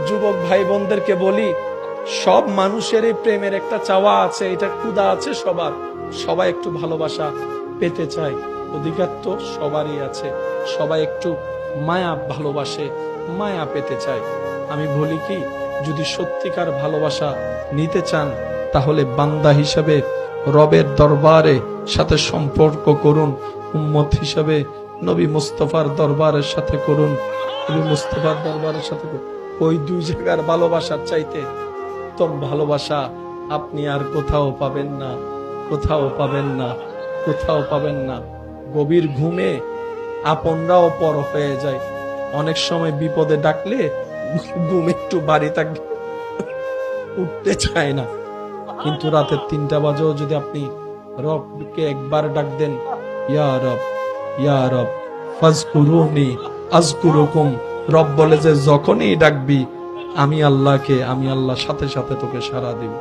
যুবক ভাই বোনদেরকে বলি, সব মানুষেরই প্রেমের একটা চাওয়া আছে, এটা ক্ষুধা আছে সবার। সবাই একটু ভালোবাসা পেতে চায়, অধিকার তো সবারই আছে। সবাই একটু মায়া ভালোবাসে, মায়া পেতে চায়। আমি বলি কি, যদি সত্যিকার ভালোবাসা নিতে চান তাহলে বান্দা হিসাবে রবের দরবারে সাথে সম্পর্ক করুন, উম্মত হিসাবে নবী মুস্তাফার দরবারের সাথে করুন, নবী মুস্তাফার দরবারের সাথে করুন। ওই দুই জায়গার ভালোবাসার চাইতে উত্তম ভালোবাসা আপনি আর কোথাও পাবেন না, কোথাও পাবেন না, কোথাও পাবেন না। গভীর ঘুমে আপনরাও পর হয়ে যায়। অনেক সময় বিপদে ডাকলে ঘুম একটু বাড়ি থাকলে উঠতে চায় না, কিন্তু রাতের 3টা বাজেও যদি আপনি রবকে একবার ডাক দেন, ইয়া রব, ইয়া রব ফাজকুরুনি আযকুরুকুম, রব বলে যে যখনই ডাকবি আমি আল্লাহকে, আমি আল্লাহ সাথে সাথে তোকে সাড়া দিব।